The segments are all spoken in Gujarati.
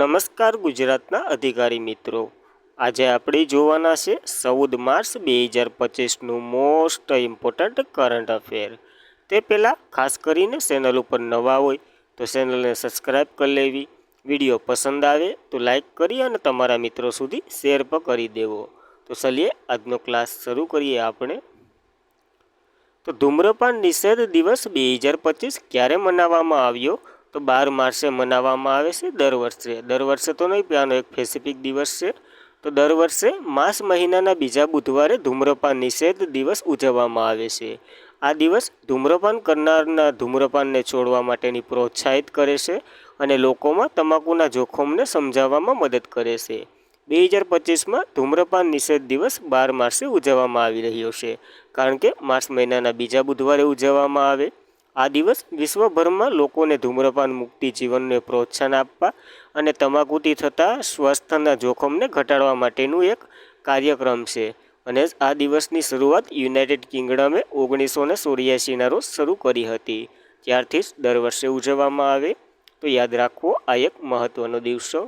નમસ્કાર ગુજરાતના અધિકારી મિત્રો, આજે આપણે જોવાના છે 14 માર્ચ 2025નું મોસ્ટ ઇમ્પોર્ટન્ટ કરંટ અફેર। તે પહેલાં ખાસ કરીને ચેનલ ઉપર નવા હોય તો ચેનલને સબસ્ક્રાઈબ કરી લેવી, વિડીયો પસંદ આવે તો લાઈક કરી અને તમારા મિત્રો સુધી શેર પણ કરી દેવો। તો ચલીએ આજનો ક્લાસ શરૂ કરીએ આપણે। તો ધૂમ્રપાન નિષેધ દિવસ 2025 ક્યારે મનાવવામાં આવ્યો? તો 12 માર્ચે મનાવવામાં આવે છે દર વર્ષે તો નહીં, પણ આનો એક સ્પેસિફિક દિવસ છે। તો દર વર્ષે માર્ચ મહિનાના બીજા બુધવારે ધૂમ્રપાન નિષેધ દિવસ ઉજવવામાં આવે છે। આ દિવસ ધૂમ્રપાન કરનારના ધૂમ્રપાનને છોડવા માટેની પ્રોત્સાહિત કરે છે અને લોકોમાં તમાકુના જોખમને સમજાવવામાં મદદ કરે છે। 2025માં ધૂમ્રપાન નિષેધ દિવસ 12 માર્ચે ઉજવવામાં આવી રહ્યો છે, કારણ કે માર્ચ મહિનાના બીજા બુધવારે ઉજવવામાં આવે। આ દિવસ વિશ્વભરમાં લોકોને ધૂમ્રપાન મુક્તિ જીવનને પ્રોત્સાહન આપવા અને તમાકુથી થતા સ્વાસ્થ્યના જોખમને ઘટાડવા માટેનું એક કાર્યક્રમ છે। અને આ દિવસની શરૂઆત યુનાઇટેડ કિંગડમે 1984ના રોજ શરૂ કરી હતી, ત્યારથી જ દર વર્ષે ઉજવવામાં આવે। તો યાદ રાખવો, આ એક મહત્ત્વનો દિવસો।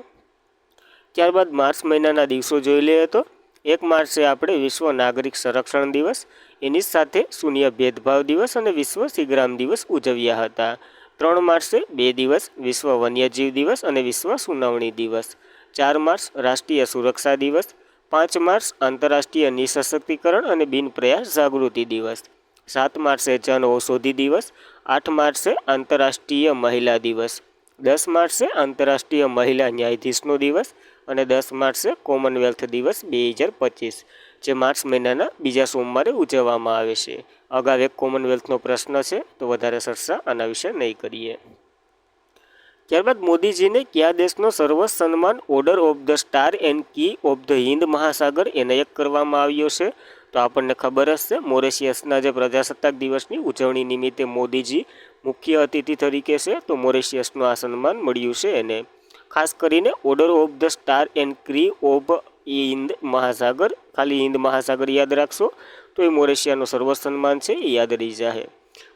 ત્યારબાદ માર્ચ મહિનાના દિવસો જોઈ લઈએ તો 1 માર્ચે આપણે વિશ્વ નાગરિક સંરક્ષણ દિવસ, એની સાથે શૂન્ય ભેદભાવ દિવસ અને વિશ્વ સિગ્રામ દિવસ ઉજવ્યા હતા। 3 માર્ચે 2 દિવસ, વિશ્વ વન્યજીવ દિવસ અને વિશ્વ સુનાવણી દિવસ। 4 માર્ચ રાષ્ટ્રીય સુરક્ષા દિવસ। 5 માર્ચ આંતરરાષ્ટ્રીય નિસશક્તિકરણ અને બિનપ્રયાસ જાગૃતિ દિવસ। 7 માર્ચે જન ઔષધિ દિવસ। 8 માર્ચે આંતરરાષ્ટ્રીય મહિલા દિવસ। 10 માર્ચે આંતરરાષ્ટ્રીય મહિલા ન્યાયાધીશનો દિવસ અને 10 માર્ચે કોમનવેલ્થ દિવસ 2025, જે માર્ચ મહિનાના બીજા સોમવારે ઉજવવામાં આવે છે। અગાઉ એક કોમનવેલ્થનો પ્રશ્ન છે, તો વધારે ચર્ચા આના વિશે નહીં કરીએ। ત્યારબાદ મોદીજીને કયા દેશનો સર્વસન્માન order of the star and key of the Hind Mahasagar એનાયત કરવામાં આવ્યો છે? તો આપણને ખબર જ છે, મોરેશિયસના જે પ્રજાસત્તાક દિવસની ઉજવણી નિમિત્તે મોદીજી મુખ્ય અતિથિ તરીકે છે, તો મોરેશિયસનું આ સન્માન મળ્યું છે એને। ખાસ કરીને order of the star and key of હિન્દ મહાસાગર, ખાલી હિન્દ મહાસાગર યાદ રાખશો તો એ મોરેશિયાનું સર્વસન્માન છે, એ યાદ રહી જાય।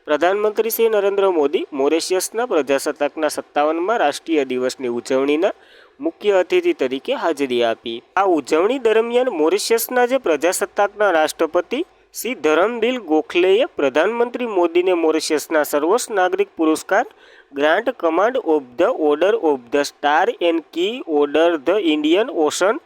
પ્રધાનમંત્રી શ્રી નરેન્દ્ર મોદી મોરેશિયસના પ્રજાસત્તાકના 57મા રાષ્ટ્રીય દિવસની ઉજવણીના મુખ્ય અતિથિ તરીકે હાજરી આપી। આ ઉજવણી દરમિયાન મોરેશિયસના જે પ્રજાસત્તાકના રાષ્ટ્રપતિ શ્રી ધરમબીર ગોખલેએ પ્રધાનમંત્રી મોદીને મોરેશિયસના સર્વોચ્ચ નાગરિક પુરસ્કાર grand commander of the order of the star and key order the Indian ocean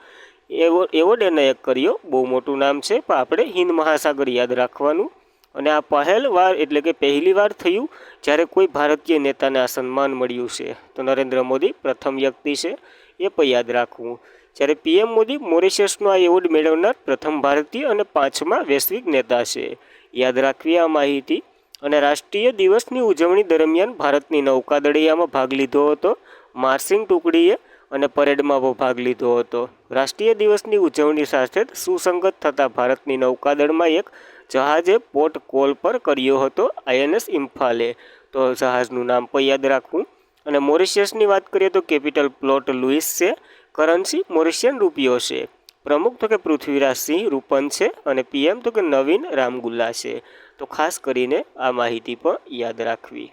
award એનાયત કર્યો। બહુ મોટું નામ છે, પણ આપણે હિન્દ મહાસાગર યાદ રાખવાનું। અને આ પહેલવાર એટલે કે પહેલી વાર થયું જ્યારે કોઈ ભારતીય નેતાને આ સન્માન મળ્યું છે। તો નરેન્દ્ર મોદી પ્રથમ વ્યક્તિ છે, એ પણ યાદ રાખવું। જ્યારે પીએમ મોદી મોરેશિયસનો આ એવોર્ડ મેળવનાર પ્રથમ ભારતીય અને 5મા વૈશ્વિક નેતા છે, યાદ રાખવી આ માહિતી। અને રાષ્ટ્રીય દિવસની ઉજવણી દરમિયાન ભારતની નૌકાદળિયામાં ભાગ લીધો હતો, માર્ચિંગ ટુકડીએ અને પરેડમાં પણ ભાગ લીધો હતો। રાષ્ટ્રીય દિવસની ઉજવણી સાથે સુસંગત થતાં ભારતની નૌકાદળમાં એક જહાજે પોર્ટ કોલ પર કર્યો હતો, INS ઇમ્ફાલે। તો જહાજનું નામ પણ યાદ રાખવું। અને મોરેશિયસની વાત કરીએ તો કેપિટલ પોર્ટ લુઇસ છે, કરન્સી મોરેશિયન રૂપિયો છે, પ્રમુખ તો કે પૃથ્વીરાજ સિંહ રૂપન છે અને પીએમ તો કે નવીન રામગુલ્લા છે। તો ખાસ કરીને આ માહિતી પણ યાદ રાખવી।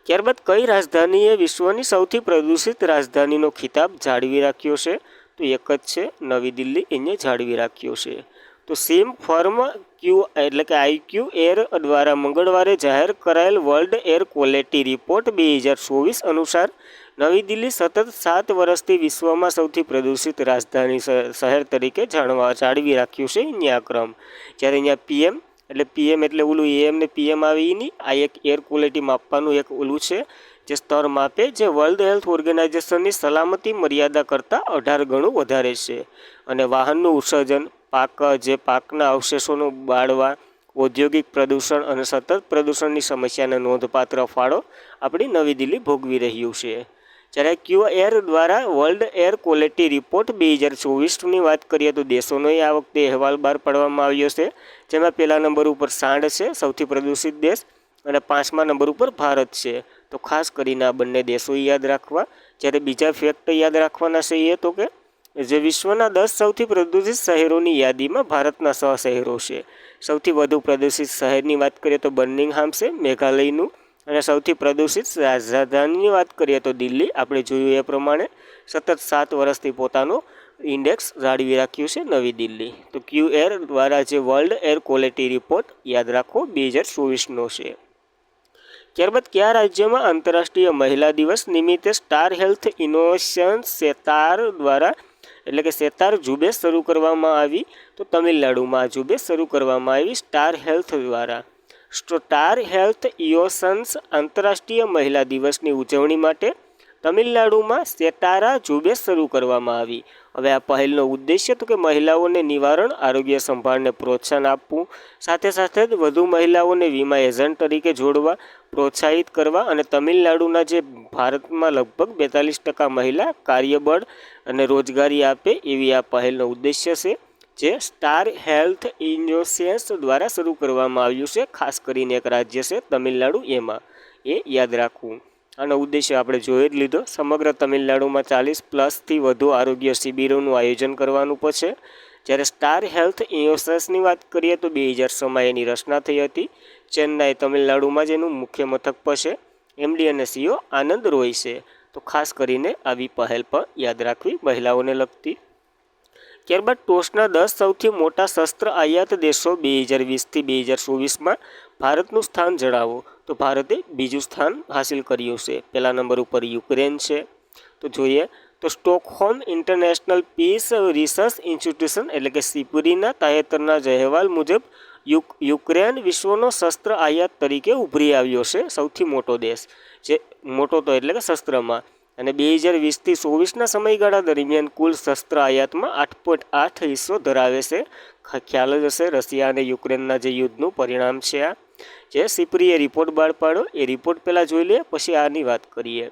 ત્યારબાદ કઈ રાજધાનીએ વિશ્વની સૌથી પ્રદૂષિત રાજધાનીનો ખિતાબ જાળવી રાખ્યો છે? તો એક જ છે, નવી દિલ્હી, એને જાળવી રાખ્યો છે। તો સિમ ફર્મ એટલે કે IQ એર દ્વારા મંગળવારે જાહેર કરાયેલ વર્લ્ડ એર ક્વોલિટી રિપોર્ટ 2024 અનુસાર નવી દિલ્હી સતત 7 વર્ષથી વિશ્વમાં સૌથી પ્રદૂષિત રાજધાની શહેર તરીકે જાળવી રાખ્યું છે અહીંયા ક્રમ। જ્યારે અહીંયા પીએમ એટલે ઓલું એમ ને પીએમ આવે એ નહીં, આ એક એર ક્વોલિટી માપવાનું એક ઓલું છે, જે સ્તર માપે, જે વર્લ્ડ હેલ્થ ઓર્ગેનાઇઝેશનની સલામતી મર્યાદા કરતાં 18 ગણું વધારે છે। અને વાહનનું ઉત્સર્જન, પાકના અવશેષોનું બાળવા, ઔદ્યોગિક પ્રદૂષણ અને સતત પ્રદૂષણની સમસ્યાને નોંધપાત્ર ફાળો આપણી નવી દિલ્હી ભોગવી રહ્યું છે। જ્યારે ક્યુ એર દ્વારા વર્લ્ડ એર ક્વોલિટી રિપોર્ટ 2024ની વાત કરીએ તો દેશોનો આ વખતે અહેવાલ બહાર પાડવામાં આવ્યો છે, જેમાં પહેલા નંબર ઉપર સાંડ છે, સૌથી પ્રદૂષિત દેશ, અને 5મા નંબર ઉપર ભારત છે। તો ખાસ કરીને આ બંને દેશો યાદ રાખવા। જ્યારે બીજા ફેક્ટ યાદ રાખવાના છે એ તો કે જે વિશ્વના 10 સૌથી પ્રદૂષિત શહેરોની યાદીમાં ભારતના 6 શહેરો છે। સૌથી વધુ પ્રદૂષિત શહેરની વાત કરીએ તો બર્મિંગહામ છે, મેઘાલયનું, અને સૌથી પ્રદૂષિત રાજધાનીની વાત કરીએ તો દિલ્હી. આપણે જોયું એ પ્રમાણે સતત 7 વર્ષથી પોતાનું ઇન્ડેક્સ જાળવી રાખ્યું છે નવી દિલ્હી. તો ક્યુ એર દ્વારા જે વર્લ્ડ એર ક્વોલિટી રિપોર્ટ યાદ રાખો 2024નો છે. ત્યારબાદ કયા રાજ્યમાં આંતરરાષ્ટ્રીય મહિલા દિવસ નિમિત્તે સ્ટાર હેલ્થ ઇનોવેશન સેતાર દ્વારા એટલે કે સેતાર ઝુંબેશ શરૂ કરવામાં આવી? તો તમિલનાડુમાં આ ઝુંબેશ શરૂ કરવામાં આવી સ્ટાર હેલ્થ દ્વારા. સ્ટાર હેલ્થ ઇનોવેશન્સ આંતરરાષ્ટ્રીય મહિલા દિવસની ઉજવણી માટે તમિલનાડુમાં સેતારા ઝુંબેશ શરૂ કરવામાં આવી. હવે આ પહેલનો ઉદ્દેશ્ય તો કે મહિલાઓને નિવારણ, આરોગ્ય સંભાળને પ્રોત્સાહન આપવું, સાથે સાથે જ વધુ મહિલાઓને વીમા એજન્ટ તરીકે જોડવા, પ્રોત્સાહિત કરવા અને તમિલનાડુના જે ભારતમાં લગભગ 42% મહિલા કાર્યબળ અને રોજગારી આપે એવી આ પહેલનો ઉદ્દેશ્ય છે, જે સ્ટાર હેલ્થ ઇનોવેશન્સ દ્વારા શરૂ કરવામાં આવ્યું છે. ખાસ કરીને એક રાજ્ય છે તમિલનાડુ, એમાં એ યાદ રાખવું. આનો ઉદ્દેશ્ય આપણે જોઈ જ લીધો. સમગ્ર તમિલનાડુમાં 40+ વધુ આરોગ્ય શિબિરોનું આયોજન કરવાનું છે. જ્યારે સ્ટાર હેલ્થ ઇનોવેશન્સની વાત કરીએ તો 2006માં એની રચના થઈ હતી. ચેન્નાઈ તમિલનાડુમાં જ એનું મુખ્ય મથક છે. એમડી અને સીઓ આનંદ રોય છે. તો ખાસ કરીને આવી પહેલ પણ યાદ રાખવી મહિલાઓને લગતી. ત્યારબાદ ટોચના 10 સૌથી મોટા શસ્ત્ર આયાત દેશો 2020થી 2024માં ભારતનું સ્થાન જણાવો. તો ભારતે બીજું સ્થાન હાસિલ કર્યું છે. પહેલા નંબર ઉપર યુક્રેન છે. તો જોઈએ તો Stockholm International Peace Research Institution એટલે કે સિપરીના તાજેતરના અહેવાલ મુજબ યુક્રેન વિશ્વનો શસ્ત્ર આયાત તરીકે ઉભરી આવ્યો છે. સૌથી મોટો દેશ, જે મોટો તો એટલે કે શસ્ત્રમાં. અને 2020થી 24ના સમયગાળા દરમિયાન કુલ શસ્ત્ર આયાતમાં 8.8 હિસ્સો ધરાવે છે. ખ્યાલ જ હશે રશિયા અને યુક્રેનના જે યુદ્ધનું પરિણામ છે. આ જે સિપરીએ રિપોર્ટ બહાર પાડ્યો એ રિપોર્ટ પહેલાં જોઈ લઈએ, પછી આની વાત કરીએ.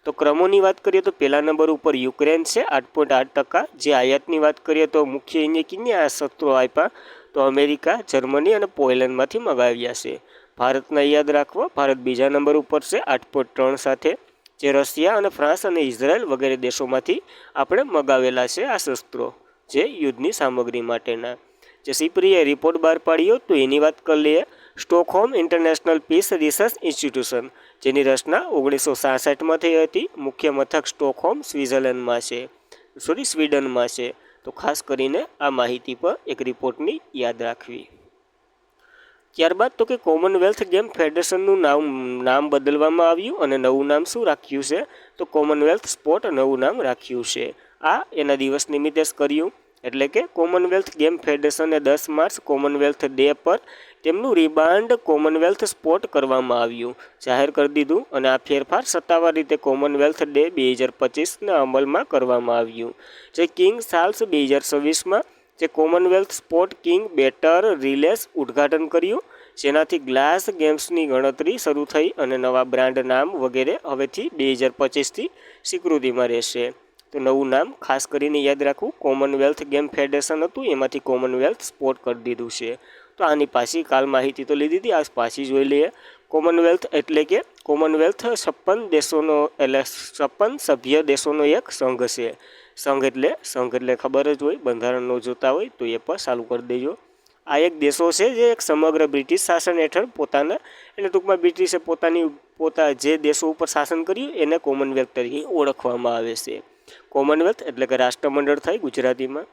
તો ક્રમોની વાત કરીએ તો પહેલા નંબર ઉપર યુક્રેન છે 8.8%. જે આયાતની વાત કરીએ તો મુખ્ય અહીંયા કિને આ શસ્ત્રો આપ્યા? તો અમેરિકા, જર્મની અને પોલેન્ડમાંથી મગાવ્યા છે. ભારતના યાદ રાખવા, ભારત બીજા નંબર ઉપર છે 8.3 સાથે. જે રશિયા અને ફ્રાન્સ અને ઇઝરાયલ વગેરે દેશોમાંથી આપણે મગાવેલા છે આ શસ્ત્રો, જે યુદ્ધની સામગ્રી માટેના. જે સિપરીએ રિપોર્ટ બહાર પાડ્યો તો એની વાત કરી લઈએ. Stockholm International Peace Research Institution, જેની રચના 1966માં થઈ હતી. મુખ્ય મથક સ્ટોકહોમ સ્વીડનમાં છે. તો ખાસ કરીને આ માહિતી પર એક રિપોર્ટની યાદ રાખવી. ત્યારબાદ તો કે કોમનવેલ્થ ગેમ ફેડરેશનનું નામ બદલવામાં આવ્યું અને નવું નામ શું રાખ્યું છે? તો કોમનવેલ્થ સ્પોર્ટ નવું નામ રાખ્યું છે. આ એના દિવસ નિમિત્તે જ કર્યું. એટલે કે કોમનવેલ્થ ગેમ ફેડરેશને 10 માર્ચ કોમનવેલ્થ ડે પર તેમનું રિબ્રાન્ડ કોમનવેલ્થ સ્પોર્ટ કરવામાં આવ્યું, જાહેર કરી દીધું. અને આ ફેરફાર સત્તાવાર રીતે કોમનવેલ્થ ડે 2025ના અમલમાં કરવામાં આવ્યું. જે કિંગ ચાર્લ્સ 2026માં જે કોમનવેલ્થ સ્પોર્ટ કિંગ બેટર રિલેસ ઉદ્ઘાટન કર્યું, જેનાથી ગ્લાસ ગેમ્સની ગણતરી શરૂ થઈ અને નવા બ્રાન્ડ નામ વગેરે હવેથી 2025થી સ્વીકૃતિમાં રહેશે. તો નવું નામ ખાસ કરીને યાદ રાખવું, કોમનવેલ્થ ગેમ ફેડરેશન હતું એમાંથી કોમનવેલ્થ સ્પોર્ટ કરી દીધું છે. તો આની પાછી કાલ માહિતી તો લીધી હતી, આજ પાછી જોઈ લઈએ. કોમનવેલ્થ એટલે કે કોમનવેલ્થ 56 સભ્ય દેશોનો એક સંઘ છે. સંઘ એટલે ખબર જ હોય, બંધારણ ન જોતા હોય તો એ પણ ચાલુ કરી દેજો. આ એક દેશો છે જે એક સમગ્ર બ્રિટિશ શાસન હેઠળ પોતાના એટલે ટૂંકમાં બ્રિટિશે જે દેશો ઉપર શાસન કર્યું એને કોમનવેલ્થ તરીકે ઓળખવામાં આવે છે. કોમનવેલ્થ એટલે કે રાષ્ટ્રમંડળ થાય ગુજરાતીમાં.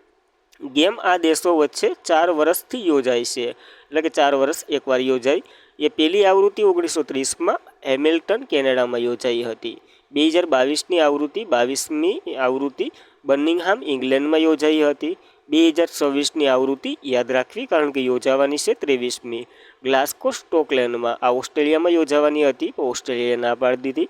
ગેમ આ દેશો વચ્ચે 4 વર્ષથી યોજાય છે, એટલે કે 4 વર્ષ એકવાર યોજાય. એ પહેલી આવૃત્તિ 1930માં હેમિલ્ટન કેનેડામાં યોજાઈ હતી. 22મી આવૃત્તિ બર્મિંગહામ ઇંગ્લેન્ડમાં યોજાઈ હતી. 2026ની આવૃત્તિ યાદ રાખવી કારણ કે યોજાવાની છે 23મી ગ્લાસ્કો સ્કોટલેન્ડમાં. આ ઓસ્ટ્રેલિયામાં યોજાવાની હતી, ઓસ્ટ્રેલિયાએ ના પાડી દીધી.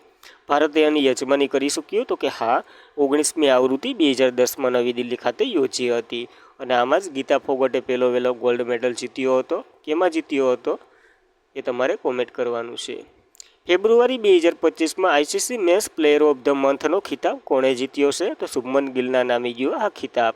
ભારતે આની યજમાની કરી શક્યું તો કે હા, 19મી આવૃત્તિ 2010માં નવી દિલ્હી ખાતે યોજી હતી. અને આમાં જ ગીતા ફોગટે પહેલો વહેલો ગોલ્ડ મેડલ જીત્યો હતો. કેમાં જીત્યો હતો એ તમારે કોમેન્ટ કરવાનું છે. ફેબ્રુઆરી 2025માં ICC men's player of the મંથનો ખિતાબ કોણે જીત્યો છે? તો શુભમન ગિલના નામે ગયો આ ખિતાબ.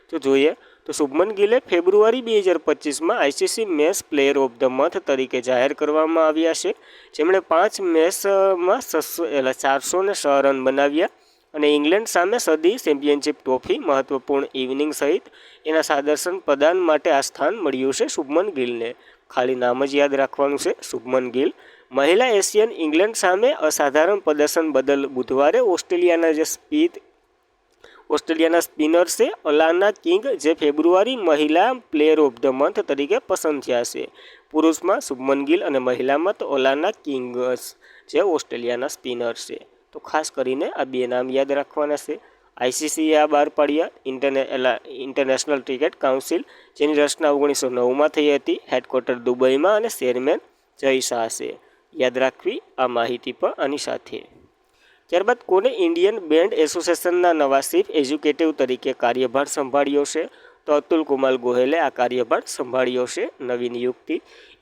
તો જોઈએ તો શુભમન ગિલે ફેબ્રુઆરી 2025માં ICC men's player of the month તરીકે જાહેર કરવામાં આવ્યા છે. જેમણે 5 મેચમાં 406 રન બનાવ્યા અને ઇંગ્લેન્ડ સામે સદી ચેમ્પિયનશિપ ટ્રોફી, મહત્વપૂર્ણ ઇવનિંગ સહિત એના સાદર્શન પ્રદાન માટે આ સ્થાન મળ્યું છે શુભમન ગિલને. ખાલી નામ જ યાદ રાખવાનું છે, શુભમન ગિલ. મહિલા એશિયન ઇંગ્લેન્ડ સામે અસાધારણ પ્રદર્શન બદલ બુધવારે ઓસ્ટ્રેલિયાના સ્પિનર છે અલાના કિંગ, જે ફેબ્રુઆરી મહિલા પ્લેયર ઓફ ધ મંથ તરીકે પસંદ થયા છે. પુરુષમાં શુભમન ગિલ અને મહિલામાં તો અલાના કિંગ્સ, જે ઓસ્ટ્રેલિયાના સ્પિનર છે. તો ખાસ કરીને આ બે નામ યાદ રાખવાના છે. આઈસીસીએ આ બહાર પાડ્યા, ઇન્ટરનેશનલ ક્રિકેટ કાઉન્સિલ, જેની રચના 1909માં થઈ હતી. હેડક્વાર્ટર દુબઈમાં અને ચેરમેન જય શાહ છે. યાદ રાખવી આ માહિતી પણ આની સાથે. ત્યારબાદ કોને ઇન્ડિયન બેન્ડ એસોસિએશનના નવા ચીફ એક્ઝિક્યુટિવ તરીકે કાર્યભાર સંભાળ્યો છે? તો અતુલ કુમાર ગોયલે આ કાર્યભાર સંભાળ્યો છે. નવી નિયુક્તિ.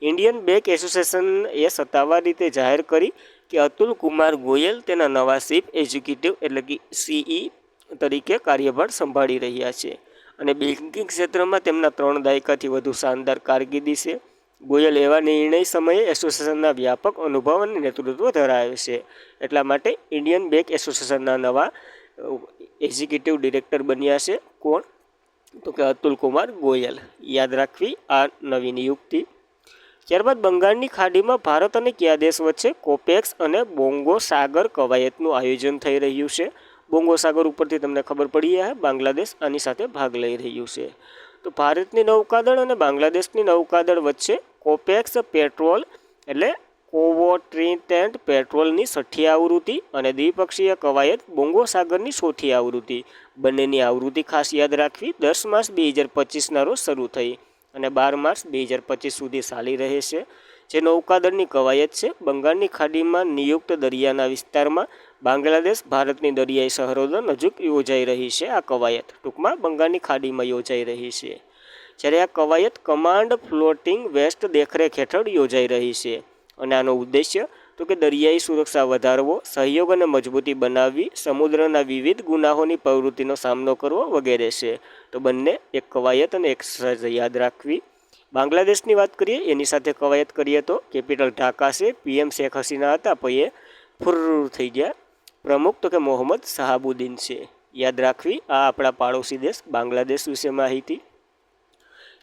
ઇન્ડિયન બેન્ક એસોસિએશન એ સત્તાવાર રીતે જાહેર કરી કે અતુલ કુમાર ગોયલ તેના નવા ચીફ એક્ઝિક્યુટિવ એટલે કે સીઈ તરીકે કાર્યભાર સંભાળી રહ્યા છે. અને બેન્કિંગ ક્ષેત્રમાં તેમના 3 દાયકાથી વધુ શાનદાર કારકિર્દી છે. ગોયલ એવા નિર્ણય સમયે એસોસિએશનના વ્યાપક અનુભવ અને નેતૃત્વ ધરાવે છે. એટલા માટે ઇન્ડિયન બેન્ક એસોસિએશનના નવા એક્ઝિક્યુટિવ ડિરેક્ટર બન્યા છે. કોણ? તો કે અતુલ કુમાર ગોયલ. યાદ રાખવી આ નવી નિયુક્તિ. ત્યારબાદ બંગાળની ખાડીમાં ભારત અને કયા દેશ વચ્ચે કોપેક્સ અને બોંગો સાગર કવાયતનું આયોજન થઈ રહ્યું છે? બોંગો સાગર ઉપરથી તમને ખબર પડી છે, બાંગ્લાદેશ આની સાથે ભાગ લઈ રહ્યું છે. તો ભારતની નૌકાદળ અને બાંગ્લાદેશની નૌકાદળ વચ્ચે કોપેક્સ પેટ્રોલ એટલે કોવોટ્રિટેન્ટ પેટ્રોલની 6ઠ્ઠી આવૃત્તિ અને દ્વિપક્ષીય કવાયત બોંગો સાગરની 4ઠ્ઠી આવૃત્તિ, બંનેની આવૃત્તિ ખાસ યાદ રાખવી 10 માર્ચ 2025ના રોજ શરૂ થઈ અને 12 માર્ચ 2025 સુધી ચાલી રહે છે. જે નૌકાદળની કવાયત છે બંગાળની ખાડીમાં નિયુક્ત દરિયાના વિસ્તારમાં બાંગ્લાદેશ ભારતની દરિયાઈ સરહદો નજીક યોજાઈ રહી છે. આ કવાયત ટૂંકમાં બંગાળની ખાડીમાં યોજાઈ રહી છે. જ્યારે આ કવાયત કમાન્ડ ફ્લોટિંગ વેસ્ટ દેખરેખ હેઠળ યોજાઈ રહી છે. અને આનો ઉદ્દેશ્ય તો કે દરિયાઈ સુરક્ષા વધારવો, સહયોગ અને મજબૂતી બનાવવી, સમુદ્રના વિવિધ ગુનાહોની પ્રવૃત્તિનો સામનો કરવો વગેરે છે. તો બંને એક કવાયત અને એક્સરસાઇઝ યાદ રાખવી. બાંગ્લાદેશની વાત કરીએ, એની સાથે કવાયત કરીએ તો કેપિટલ ઢાકા છે. પીએમ શેખ હસીના હતા, પછી એ ફુર થઈ ગયા. પ્રમુખ તો કે મોહમ્મદ શહાબુદ્દીન છે. યાદ રાખવી આ આપણા પાડોશી દેશ બાંગ્લાદેશ વિશે માહિતી.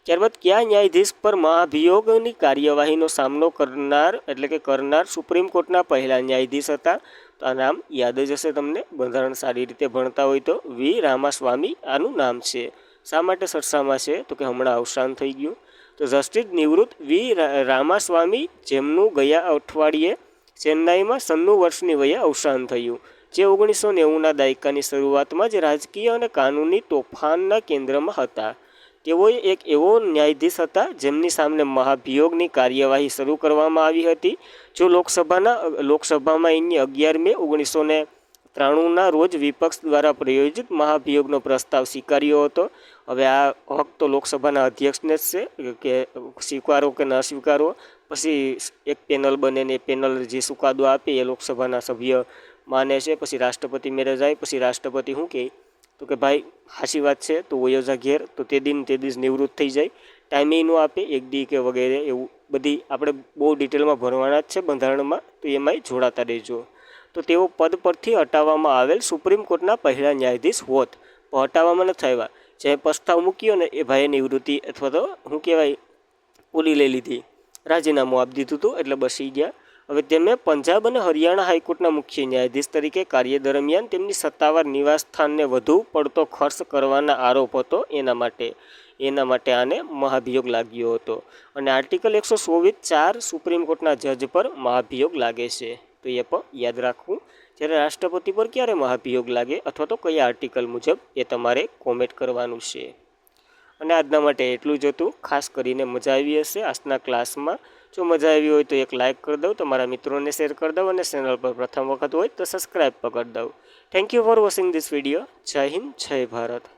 ત્યારબાદ કયા ન્યાયાધીશ પર મહાભિયોગની કાર્યવાહીનો સામનો કરનાર સુપ્રીમ કોર્ટના પહેલા ન્યાયાધીશ હતા? તો આ નામ યાદ જ હશે તમને, બંધારણ સારી રીતે ભણતા હોય તો. વી રામાસ્વામી આનું નામ છે. શા માટે ચર્ચામાં છે? તો કે હમણાં અવસાન થઈ ગયું. તો જસ્ટિસ નિવૃત્ત વી રામાસ્વામી, જેમનું ગયા અઠવાડિયે ચેન્નાઈમાં 96 વર્ષની વયે અવસાન થયું, જે 1990ના દાયકાની શરૂઆતમાં જ રાજકીય અને કાનૂની તોફાનના કેન્દ્રમાં હતા. તેઓ એક એવો ન્યાયાધીશ હતા જેમની સામે મહાભિયોગની કાર્યવાહી શરૂ કરવામાં આવી હતી. જો લોકસભામાં એની 11 મે 1993ના રોજ વિપક્ષ દ્વારા પ્રાયોજિત મહાભિયોગનો પ્રસ્તાવ સ્વીકાર્યો હતો. હવે આ હક તો લોકસભાના અધ્યક્ષને જ છે કે સ્વીકારો કે ન સ્વીકારો. પછી એક પેનલ બને ને એ પેનલ જે ચુકાદો આપે એ લોકસભાના સભ્ય માને છે. પછી રાષ્ટ્રપતિ મેરે જાય, પછી રાષ્ટ્રપતિ શું કહે તો કે ભાઈ સાચી વાત છે તો વયોજા ઘેર, તો તે દિવસ નિવૃત્ત થઈ જાય. ટાઈમે ન આપે, એક દી કે વગેરે એવું બધી આપણે બહુ ડિટેલમાં ભરવાના જ છે બંધારણમાં, તો એમાંય જોડાતા રહેજો. તો તેઓ પદ પરથી હટાવવામાં આવેલ સુપ્રીમ કોર્ટના પહેલા ન્યાયાધીશ હોત, પણ હટાવવામાં નથી આવ્યા. જે પ્રસ્તાવ મૂક્યો ને એ ભાઈએ નિવૃત્તિ અથવા તો શું કહેવાય ઓલી લઈ લીધી, રાજીનામું આપી દીધું હતું, એટલે બસી ગયા. હવે તેમને પંજાબ અને હરિયાણા હાઈકોર્ટના મુખ્ય ન્યાયાધીશ તરીકે કાર્ય દરમિયાન તેમની સત્તાવાર નિવાસસ્થાનને વધુ પડતો ખર્ચ કરવાના આરોપ હતો. એના માટે આને મહાભિયોગ લાગ્યો હતો. અને આર્ટિકલ 124(4) સુપ્રીમ કોર્ટના જજ પર મહાભિયોગ લાગે છે, તો એ પણ યાદ રાખવું. જ્યારે રાષ્ટ્રપતિ પર ક્યારે મહાભિયોગ લાગે અથવા તો કયા આર્ટિકલ મુજબ, એ તમારે કોમેન્ટ કરવાનું છે. અને આજના માટે એટલું જ હતું. ખાસ કરીને મજા આવી હશે આજના ક્લાસમાં. જો મજા આવી હોય તો એક લાઇક કરી દઉં, તમારા મિત્રોને શેર કરી દઉં અને ચેનલ પર પ્રથમ વખત હોય તો સબસ્ક્રાઈબ પણ કરી દઉં. Thank you for watching this video. જય હિન્દ, જય ભારત.